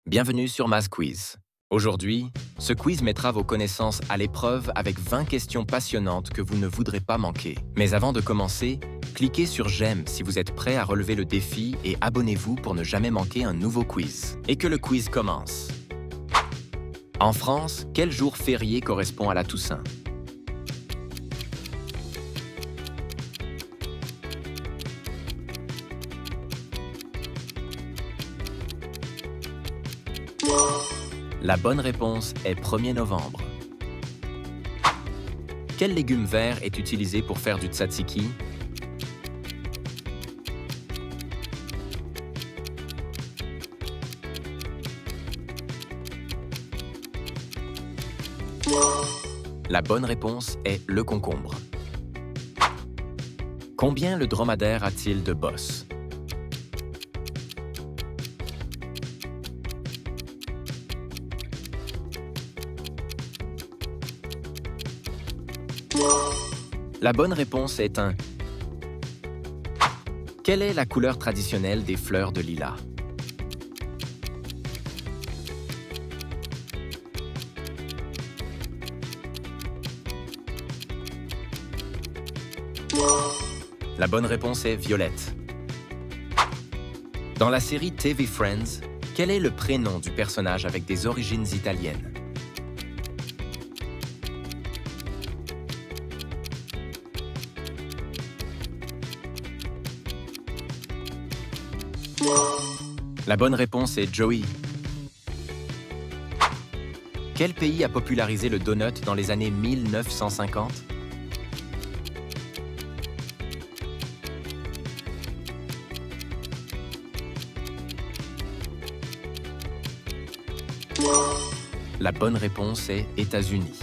Bienvenue sur Math Quiz. Aujourd'hui, ce quiz mettra vos connaissances à l'épreuve avec 20 questions passionnantes que vous ne voudrez pas manquer. Mais avant de commencer, cliquez sur j'aime si vous êtes prêt à relever le défi et abonnez-vous pour ne jamais manquer un nouveau quiz. Et que le quiz commence. En France, quel jour férié correspond à la Toussaint? La bonne réponse est 1er novembre. Quel légume vert est utilisé pour faire du tzatziki? La bonne réponse est le concombre. Combien le dromadaire a-t-il de bosses? La bonne réponse est 1. Quelle est la couleur traditionnelle des fleurs de lilas? La bonne réponse est violette. Dans la série TV Friends, quel est le prénom du personnage avec des origines italiennes? La bonne réponse est Joey. Quel pays a popularisé le donut dans les années 1950? La bonne réponse est États-Unis.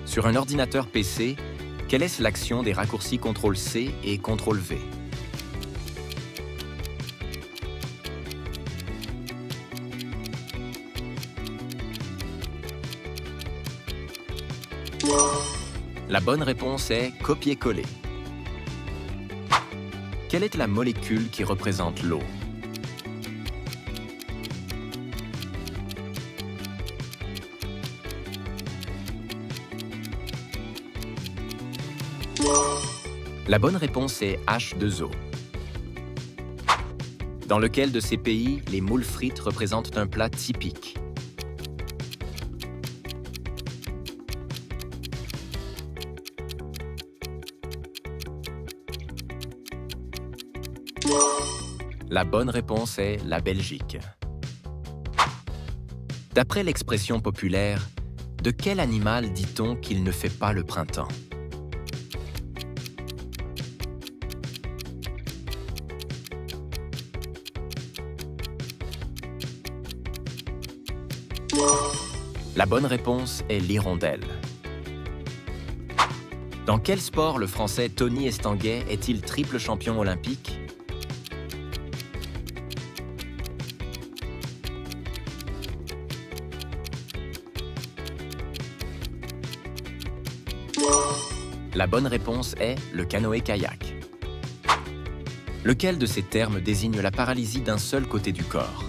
Sur un ordinateur PC, quelle est l'action des raccourcis CTRL-C et CTRL-V? La bonne réponse est copier-coller. Quelle est la molécule qui représente l'eau? La bonne réponse est H2O. Dans lequel de ces pays les moules frites représentent un plat typique? La bonne réponse est la Belgique. D'après l'expression populaire, de quel animal dit-on qu'il ne fait pas le printemps? La bonne réponse est l'hirondelle. Dans quel sport le Français Tony Estanguet est-il triple champion olympique? La bonne réponse est le canoë-kayak. Lequel de ces termes désigne la paralysie d'un seul côté du corps?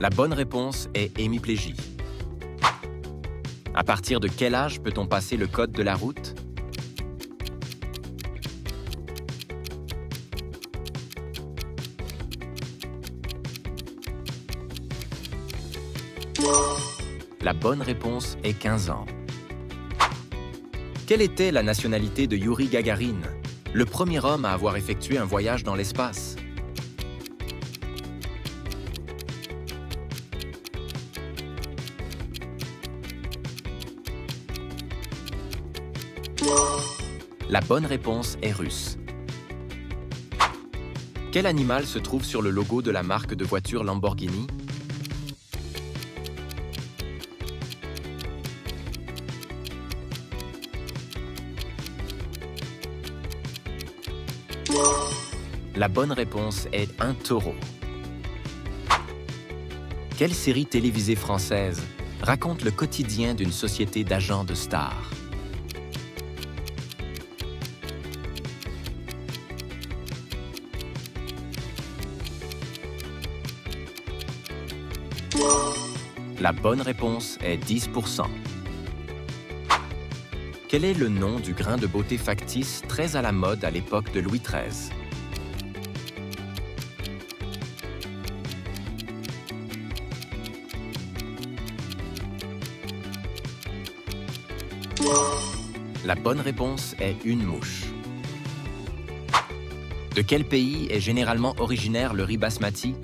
La bonne réponse est hémiplégie. À partir de quel âge peut-on passer le code de la route? La bonne réponse est 15 ans. Quelle était la nationalité de Youri Gagarin, le premier homme à avoir effectué un voyage dans l'espace? La bonne réponse est russe. Quel animal se trouve sur le logo de la marque de voiture Lamborghini? La bonne réponse est un taureau. Quelle série télévisée française raconte le quotidien d'une société d'agents de stars. La bonne réponse est 10%. Quel est le nom du grain de beauté factice très à la mode à l'époque de Louis XIII? La bonne réponse est une mouche. De quel pays est généralement originaire le riz basmati?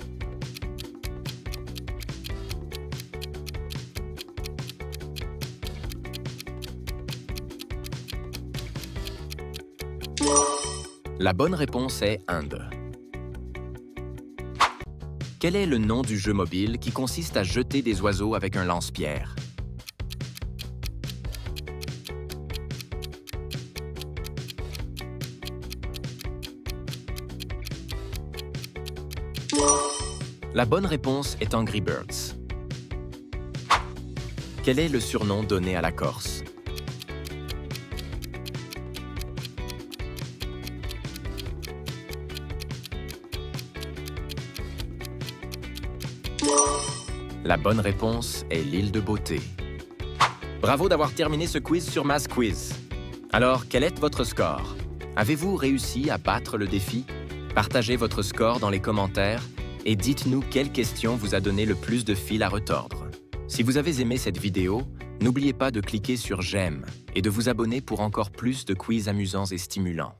La bonne réponse est Inde. Quel est le nom du jeu mobile qui consiste à jeter des oiseaux avec un lance-pierre? La bonne réponse est Angry Birds. Quel est le surnom donné à la Corse? La bonne réponse est l'île de Beauté. Bravo d'avoir terminé ce quiz sur MathQuiz. Alors, quel est votre score? Avez-vous réussi à battre le défi? Partagez votre score dans les commentaires et dites-nous quelle question vous a donné le plus de fil à retordre. Si vous avez aimé cette vidéo, n'oubliez pas de cliquer sur j'aime et de vous abonner pour encore plus de quiz amusants et stimulants.